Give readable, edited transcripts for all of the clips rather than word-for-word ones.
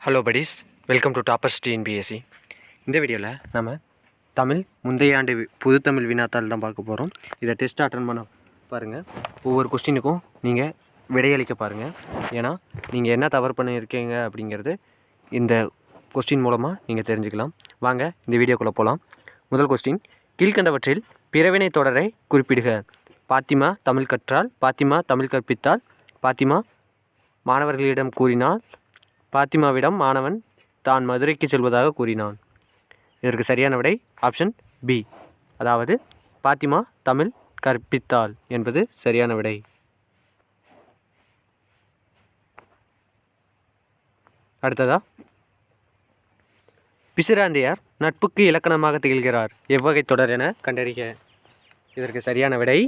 Hello buddies, welcome to toppers TNPSC. இந்த வீடியோவில் நம்ம தமிழ் முந்தைய ஆண்டு புது தமிழ் வினாத்தாள் தான் பார்க்க போகிறோம். இதை டெஸ்ட் அட்டன் பண்ண பாருங்கள். ஒவ்வொரு கொஸ்டினுக்கும் நீங்கள் விடையளிக்க பாருங்கள். ஏன்னா நீங்கள் என்ன தவறு பண்ணியிருக்கீங்க அப்படிங்கிறது இந்த கொஸ்டின் மூலமாக நீங்கள் தெரிஞ்சுக்கலாம். வாங்க இந்த வீடியோக்குள்ளே போகலாம். முதல் கொஸ்டின், கீழ்கண்டவற்றில் பிறவினை தொடரை குறிப்பிடுக. பாத்திமா தமிழ் கற்றால், பாத்திமா தமிழ் கற்பித்தால், பாத்திமா மாணவர்களிடம் கூறினாள், பாத்திமாவிடம் மாணவன் தான் மதுரைக்கு செல்வதாக கூறினான். இதற்கு சரியான விடை ஆப்ஷன் பி, அதாவது பாத்திமா தமிழ் கற்பித்தாள் என்பது சரியான விடை. அடுத்ததா, பிசிராந்தையார் நட்புக்கு இலக்கணமாக திகழ்கிறார். எவ்வகை தொடர் என கண்டறிக. இதற்கு சரியான விடை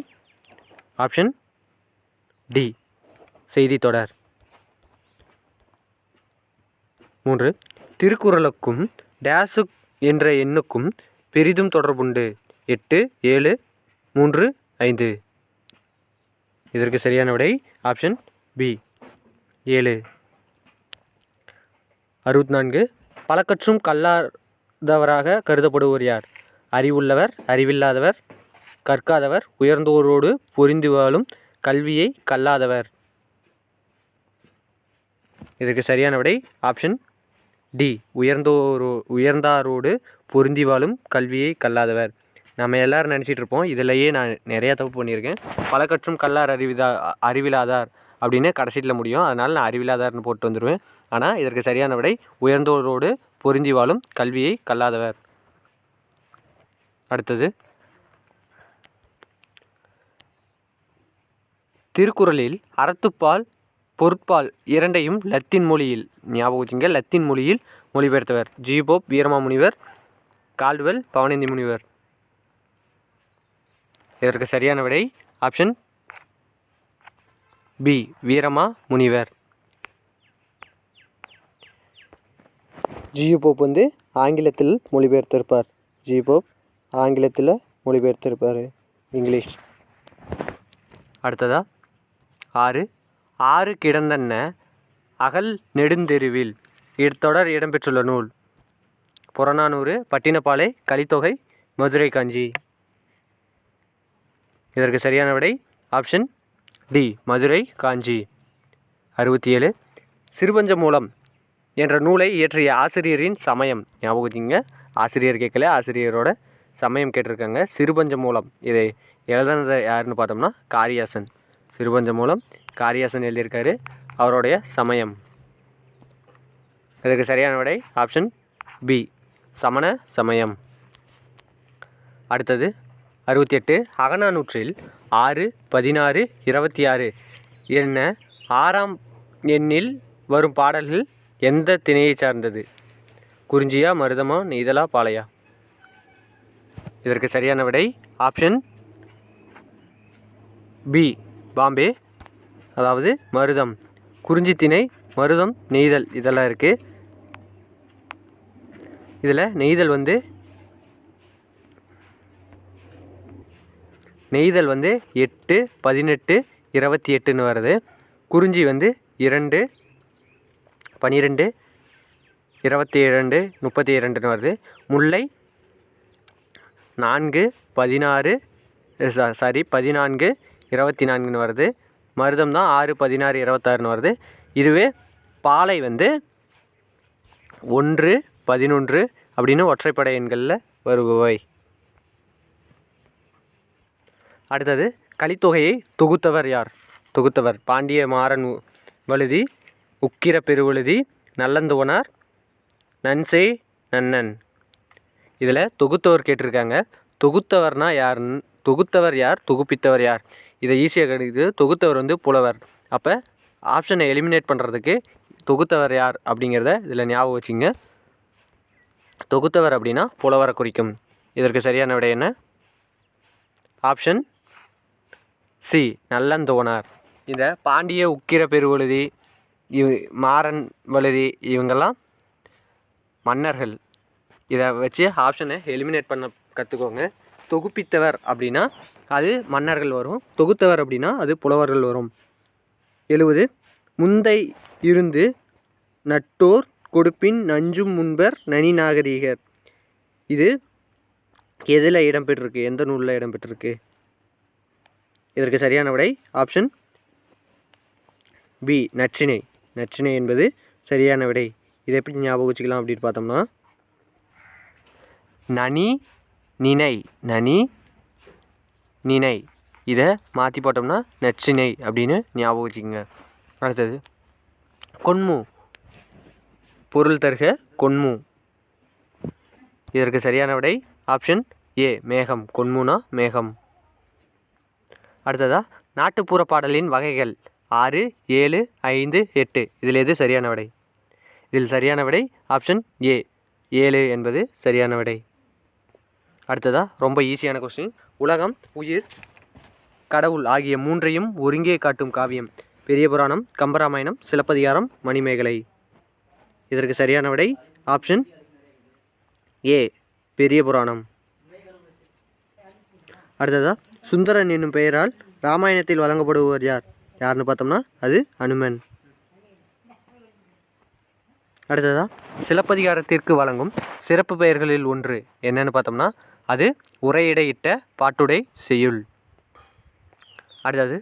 ஆப்ஷன் டி, செய்தி தொடர். 3, திருக்குறளுக்கும் டேசு என்ற எண்ணுக்கும் பெரிதும் தொடர்புண்டு. 8, 7, 3, 5. இதற்கு சரியான விடை ஆப்ஷன் பி, 7. 64, பலகற்றும் கல்லாதவராக கருதப்படுவோர் யார்? அறிவுள்ளவர், அறிவில்லாதவர், கற்காதவர், உயர்ந்தோரோடு பொருந்தி வாழும் கல்வியை கல்லாதவர். இதற்கு சரியான விடை ஆப்ஷன் டி, உயர்ந்தாரோடு பொருந்தி வாழும் கல்வியை கல்லாதவர். நம்ம எல்லோரும் நினச்சிட்டு இருப்போம், இதிலையே நான் நிறையா தப்பு பண்ணியிருக்கேன். பலகற்றும் கல்லார் அறிவிலாதார் அப்படின்னு கடைசியில் முடியும், அதனால் நான் அறிவிலாதார்னு போட்டு வந்துடுவேன். ஆனால் இதற்கு சரியான விடை உயர்ந்தோரோடு பொருந்தி வாழும் கல்வியை கல்லாதவர். அடுத்தது, திருக்குறளில் அறத்துப்பால் பொருட்பால் இரண்டையும் லத்தீன் மொழியில், ஞாபகம் வச்சுங்க, லத்தீன் மொழியில் மொழிபெயர்த்தவர். ஜீபோப் வீரமாமுனிவர், கால்டுவெல் பவனந்தி முனிவர். இதற்கு சரியான விடை ஆப்ஷன் பி, வீரமா முனிவர். ஜியூபோப் ஆங்கிலத்தில் மொழிபெயர்த்திருப்பார். ஜியூபோப் ஆங்கிலத்தில் மொழிபெயர்த்திருப்பார், இங்கிலீஷ். அடுத்ததா, 6, ஆறு கிடந்தன்ன அகல் நெடுந்தெருவில். தொடர் இடம்பெற்றுள்ள நூல். புறநானூறு, பட்டினப்பாலை, கலித்தொகை, மதுரை காஞ்சி. இதற்கு சரியான விடை ஆப்ஷன் டி, மதுரை காஞ்சி. 67, சிறுபஞ்சமூலம் என்ற நூலை இயற்றிய ஆசிரியரின் சமயம். ஞாபகம் வச்சுங்க, ஆசிரியர் கேட்கல, ஆசிரியரோட சமயம் கேட்டிருக்காங்க. சிறுபஞ்சமூலம் இதை எழுதுனது யாருன்னு பார்த்தோம்னா காரியாசன். சிறுபஞ்சமூலம் காரியாசன் எழுதியிருக்காரு. அவருடைய சமயம். இதற்கு சரியான விடை ஆப்ஷன் பி, சமண சமயம். அடுத்தது 68, அகநானூற்றில் 6, 16, 26 என்ன 6ஆம் எண்ணில் வரும் பாடல்கள் எந்த திணையை சார்ந்தது? குறிஞ்சியா, மருதமா, நெய்தலா, பாலையா? இதற்கு சரியான விடை ஆப்ஷன் பி, பாம்பே, அதாவது மருதம். குறிஞ்சி திணை, மருதம், நெய்தல் இதெல்லாம் இருக்குது. இதில் நெய்தல் நெய்தல் 8, 18, 28ன்னு வருது. குறிஞ்சி 2, 12, 22, 32ன்னு வருது. முல்லை 4, 14, 24ன்னு வருது. மருதம் தான் 6, 16, 26ன்னு வருது. இதுவே பாலை 1, 11 அப்படின்னு ஒற்றைப்படை எண்களில் வருபவை. அடுத்தது, கலித்தொகையை தொகுத்தவர் யார்? தொகுத்தவர் பாண்டிய மாறன் வழுதி, உக்கிர பெருவழுதி, நல்லந்துவனார், நன்செய் நன்னன். இதில் தொகுத்தவர் கேட்டிருக்காங்க. தொகுத்தவர்னா யாருன்னு, தொகுத்தவர் யார், தொகுப்பித்தவர் யார்? இதை ஈஸியாக கிடைக்குது. தொகுத்தவர் புலவர். அப்போ ஆப்ஷனை எலிமினேட் பண்ணுறதுக்கு தொகுத்தவர் யார் அப்படிங்கிறத இதில் ஞாபகம் வச்சுங்க. தொகுத்தவர் அப்படின்னா புலவரை குறிக்கும். இதற்கு சரியான விடை என்ன? Option C, Nallanthuvanar. இந்த பாண்டிய உக்கிர பெருவழுதி, மாறன் வழுதி இவங்கெல்லாம் மன்னர்கள். இதை வச்சு ஆப்ஷனை எலிமினேட் பண்ண கற்றுக்கோங்க. தொகுப்பித்தவர் அப்படின்னா அது மன்னர்கள் வரும். தொகுத்தவர் அப்படின்னா அது புலவர்கள் வரும். 70, முந்தை இருந்து நட்டோர் கொடுப்பின் நஞ்சும் முன்பர் நனி நாகரீகர். இது எதில் இடம்பெற்றிருக்கு, எந்த நூலில் இடம்பெற்றிருக்கு? இதற்கு சரியான விடை ஆப்ஷன் பி நற்றிணை. நற்றிணை என்பது சரியான விடை. இதை எப்படி ஞாபகம் வச்சுக்கலாம் அப்படின்னு பார்த்தோம்னா, நனி நினை, நனி நினை, இதை மாற்றி போட்டோம்னா நற்றிணை அப்படின்னு ஞாபகம் வச்சுக்கோங்க. அடுத்தது கொன்மு, பொருள் தருக கொன்மு. இதற்கு சரியான விடை ஆப்ஷன் ஏ மேகம். கொன்முனா மேகம். அடுத்ததா நாட்டுப்புற பாடலின் வகைகள் 6, 7, 5, 8. இதில் எது சரியான விடை? இதில் சரியான விடை ஆப்ஷன் ஏ 7 என்பது சரியான விடை. அடுத்ததா ரொம்ப ஈஸியான கொஸ்டின். உலகம், உயிர், கடவுள் ஆகிய மூன்றையும் ஒருங்கே காட்டும் காவியம். பெரிய புராணம், கம்பராமாயணம், சிலப்பதிகாரம், மணிமேகலை. இதற்கு சரியான விடை ஆப்ஷன் ஏ பெரிய புராணம். அடுத்ததா சுந்தரன் என்னும் பெயரால் இராமாயணத்தில் வழங்கப்படுபவர் யார்? யாருன்னு பார்த்தோம்னா அது அனுமன். அடுத்ததா சிலப்பதிகாரத்திற்கு வழங்கும் சிறப்பு பெயர்களில் ஒன்று என்னன்னு பார்த்தோம்னா அது உரையிடையிட்ட பாட்டுடை செய்யுள். அடுத்தது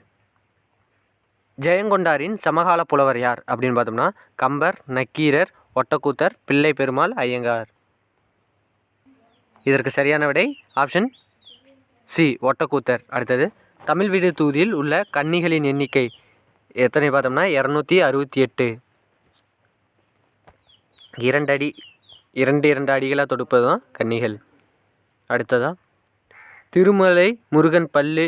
ஜெயங்கொண்டாரின் சமகால புலவர் யார் அப்படின்னு பார்த்தோம்னா கம்பர், நக்கீரர், ஒட்டக்கூத்தர், பிள்ளை பெருமாள், ஐயங்கார். இதற்கு சரியான விடை ஆப்ஷன் சி ஒட்டக்கூத்தர். அடுத்தது தமிழ் வீடு தூதியில் உள்ள கன்னிகளின் எண்ணிக்கை எத்தனை பார்த்தோம்னா 268. 2 அடிகளாக தொடுப்பது தான் கன்னிகள். அடுத்ததா திருமலை முருகன் பள்ளி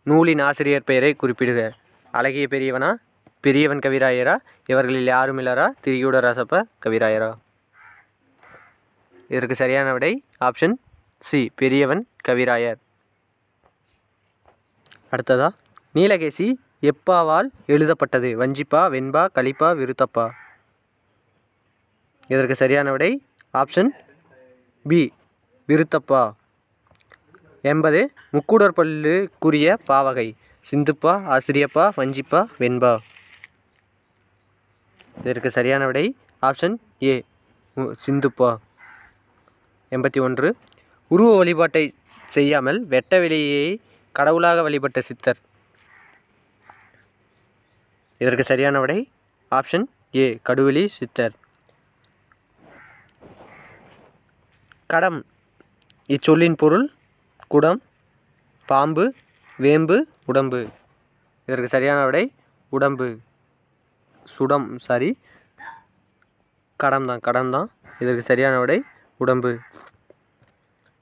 நூலின் ஆசிரியர் பெயரை குறிப்பிடுக. அழகிய பெரியவனா, பெரியவன் கவிராயரா, இவர்களில் யாரும் இல்லரா, திரிகூட ராசப்ப கவிராயரா. இதற்கு சரியான விடை ஆப்ஷன் சி பெரியவன் கவிராயர். அடுத்ததா நீலகேசி எப்பாவால் எழுதப்பட்டது? வஞ்சிப்பா, வெண்பா, கலிப்பா, விருத்தப்பா. இதற்கு சரியான விடை ஆப்ஷன் பி விருத்தப்பா என்பது முக்கூடர் பல்லுக்குரிய பாவகை. சிந்துப்பா, ஆசிரியப்பா, வஞ்சிப்பா, வெண்பா. இதற்கு சரியான விடை ஆப்ஷன் ஏ சிந்துப்பா. 81 உருவ வழிபாட்டை செய்யாமல் வெட்ட வெளியை கடவுளாக வழிபட்ட சித்தர். இதற்கு சரியான விடை ஆப்ஷன் ஏ கடுவெளி சித்தர். கடம் இச்சொல்லின் பொருள் குடம், பாம்பு, வேம்பு, உடம்பு. இதற்கு சரியான விடை உடம்பு. கடம் தான். இதற்கு சரியான விடை உடம்பு.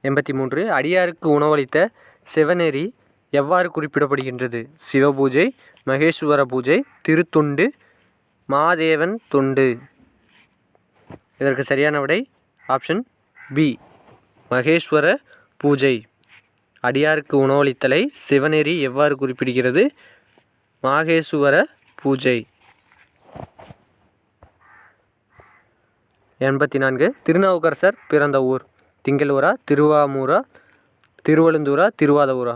83 அடியாருக்கு உணவளித்த சிவநெறி எவ்வாறு குறிப்பிடப்படுகின்றது? சிவபூஜை, மகேஸ்வர பூஜை, திருத்தொண்டு, மாதேவன் தொண்டு. இதற்கு சரியான விடை ஆப்ஷன் பி மகேஸ்வர பூஜை. அடியாருக்கு உணவளித்தலை சிவநெறி எவ்வாறு குறிப்பிடுகிறது? மாகேசுவர பூஜை. 84 திருநாவுக்கரசர் பிறந்த ஊர் திங்களூரா, திருவாமூரா, திருவழுந்தூரா, திருவாதூரா.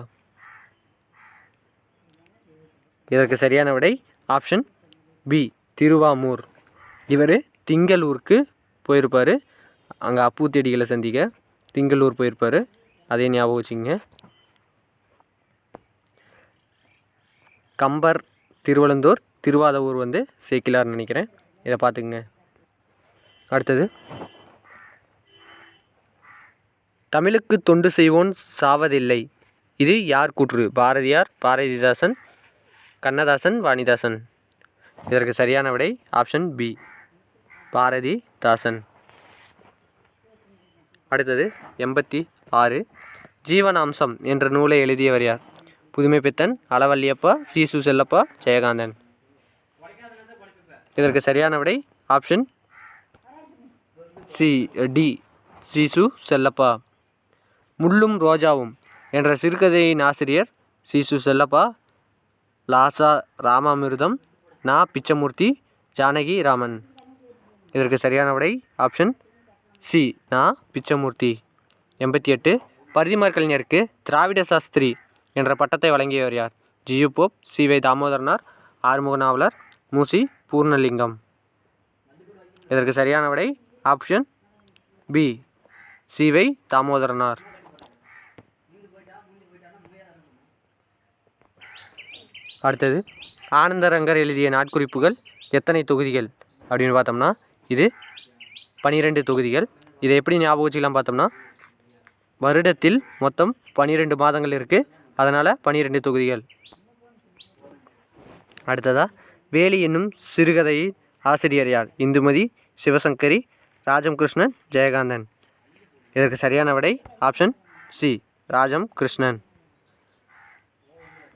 இதற்கு சரியான விடை ஆப்ஷன் பி திருவாமூர். இவர் திங்களூருக்கு போயிருப்பார். அங்கே அப்பூத்தேடிகளை சந்திக்க திங்களூர் போயிருப்பார். அதே ஞாபகம் வச்சுங்க. கம்பர் திருவழுந்தூர், திருவாதூர் வந்து சேக்கிலார்னு நினைக்கிறேன். இதை பார்த்துக்குங்க. அடுத்தது தமிழுக்கு தொண்டு செய்வோன் சாவதில்லை. இது யார் கூற்று? பாரதியார், பாரதிதாசன், கண்ணதாசன், வாணிதாசன். இதற்கு சரியான விடை ஆப்ஷன் பி பாரதிதாசன். அடுத்தது 86 ஜீவனாம்சம் என்ற நூலை எழுதியவர் யார்? புதுமைப்பித்தன், அளவல்லியப்பா, சீசு செல்லப்பா, ஜெயகாந்தன். இதற்கு சரியான விடை ஆப்ஷன் டி சீசு செல்லப்பா. முள்ளும் ரோஜாவும் என்ற சிறுகதையின் ஆசிரியர் சீசு செல்லப்பா, லாசா ராமாமிர்தம், நா பிச்சமூர்த்தி, ஜானகி ராமன். இதற்கு சரியான விடை ஆப்ஷன் சி நா பிச்சமூர்த்தி. 88 பரிதிமாற் கலைஞருக்கு திராவிட சாஸ்திரி என்ற பட்டத்தை வழங்கியவர் யார்? ஜியு போப், சி வை தாமோதரனார், ஆறுமுக நாவலர், மூசி பூர்ணலிங்கம். இதற்கு சரியான விடை ஆப்ஷன் பி சிவை தாமோதரனார். அடுத்தது ஆனந்தரங்கர் எழுதிய நாட்குறிப்புகள் எத்தனை தொகுதிகள் அப்படின்னு பார்த்தோம்னா இது 12 தொகுதிகள். இதை எப்படி ஞாபகம் வச்சுக்கலாம் பார்த்தோம்னா வருடத்தில் மொத்தம் 12 மாதங்கள் இருக்குது, அதனால் 12 தொகுதிகள். அடுத்ததாக வேலி என்னும் சிறுகதையின் ஆசிரியர் யார்? இந்துமதி, சிவசங்கரி, ராஜம் கிருஷ்ணன், ஜெயகாந்தன். இதற்கு சரியான விடை ஆப்ஷன் சி ராஜம் கிருஷ்ணன்.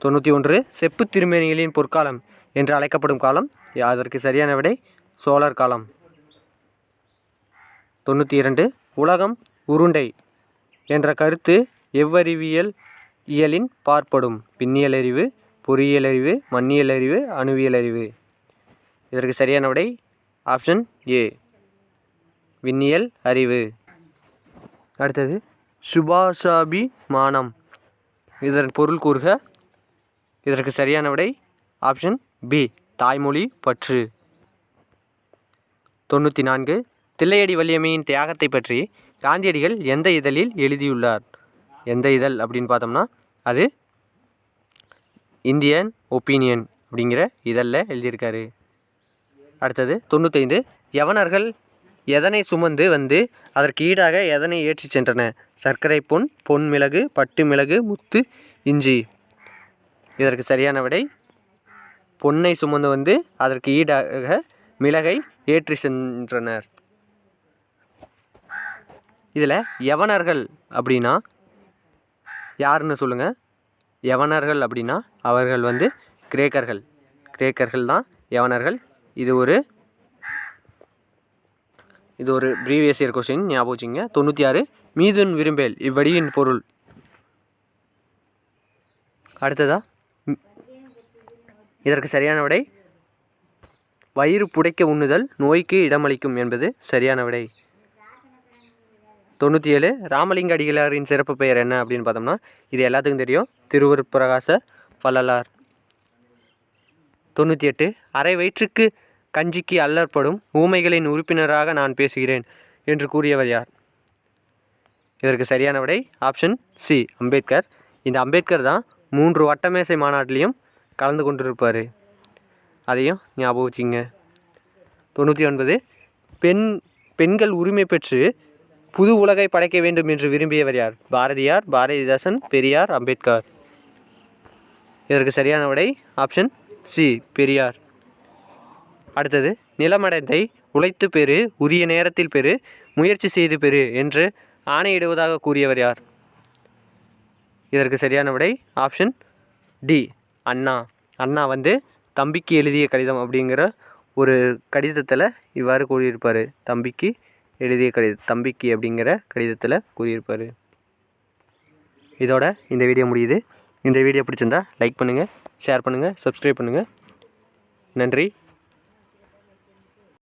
91 செப்பு திருமேனிகளின் பொற்காலம் என்று அழைக்கப்படும் காலம். அதற்கு சரியான விடை சோழர் காலம். 92 உலகம் உருண்டை என்ற கருத்து எவ்வறிவியல் இயலின் பார்ப்படும்? விண்ணியல் அறிவு, பொறியியல் அறிவு, மண்ணியல் அறிவு, அணுவியல் அறிவு. இதற்கு சரியான விடை ஆப்ஷன் ஏ விண்ணியல் அறிவு. அடுத்தது சுபாஷாபிமானம் இதன் பொருள் கூறுக. இதற்கு சரியான விடை ஆப்ஷன் பி தாய்மொழி பற்று. 94 தில்லையடி வள்ளியம்மையின் தியாகத்தை பற்றி காந்தியடிகள் எந்த இதழில் எழுதியுள்ளார்? எந்த இதழ் அப்படின்னு பார்த்தோம்னா அது இந்தியன் ஒப்பீனியன் அப்படிங்கிற இதழில் எழுதியிருக்காரு. அடுத்தது 95 யவனர்கள் எதனை சுமந்து வந்து அதற்கு ஈடாக எதனை ஏற்றி சென்றன? சர்க்கரை, பொன் மிளகு, பட்டு மிளகு, முத்து, இஞ்சி. இதற்கு சரியான விடை பொன்னை சுமந்து வந்து அதற்கு ஈடாக மிளகை ஏற்றி சென்றனர். இதில் யவனர்கள் அப்படின்னா யாருன்னு சொல்லுங்கள். யவனர்கள் அப்படின்னா அவர்கள் வந்து கிரேக்கர்கள் தான் யவனர்கள். இது ஒரு ப்ரீவியஸ் இயர் கொஸ்டின், ஞாபகம் வச்சுங்க. 96 மீதுன் விரும்பேல் இவ்வடியின் பொருள். அடுத்ததா இதற்கு சரியான விடை வயிறு புடைக்க உண்ணுதல் நோய்க்கு இடமளிக்கும் என்பது சரியான விடை. 97 ராமலிங்க அடிகளாரின் சிறப்பு பெயர் என்ன அப்படின்னு பார்த்தோம்னா இது எல்லாத்துக்கும் தெரியும், திருவருட்பிரகாச வள்ளலார். 98 அரை வயிற்றுக்கு கஞ்சிக்கு அல்லற்படும் ஊமைகளின் உறுப்பினராக நான் பேசுகிறேன் என்று கூறியவர் யார்? இதற்கு சரியான விடை ஆப்ஷன் சி அம்பேத்கர். இந்த அம்பேத்கர் தான் 3 வட்டமேசை மாநாட்டிலையும் கலந்து கொண்டிருப்பார், அதையும் ஞாபகம் வச்சுங்க. 99 பெண்கள் உரிமை பெற்று புது உலகை படைக்க வேண்டும் என்று விரும்பியவர் யார்? பாரதியார், பாரதிதாசன், பெரியார், அம்பேத்கர். இதற்கு சரியான விடை ஆப்ஷன் சி பெரியார். அடுத்தது நிலமடத்தை உழைத்து பெறு, உரிய நேரத்தில் பெறு, முயற்சி செய்து பெறு என்று ஆணையிடுவதாக கூறியவர் யார்? இதற்கு சரியான விடை ஆப்ஷன் டி அண்ணா. அண்ணா வந்து தம்பிக்கு எழுதிய கடிதம் அப்படிங்கிற ஒரு கடிதத்தில் இவ்வாறு கூறியிருப்பார். தம்பிக்கு எழுதிய தம்பிக்கு அப்படிங்கிற கடிதத்தில் கூறியிருப்பார். இதோட இந்த வீடியோ முடியுது. இந்த வீடியோ பிடிச்சிருந்தா லைக் பண்ணுங்கள், ஷேர் பண்ணுங்கள், சப்ஸ்கிரைப் பண்ணுங்கள். நன்றி.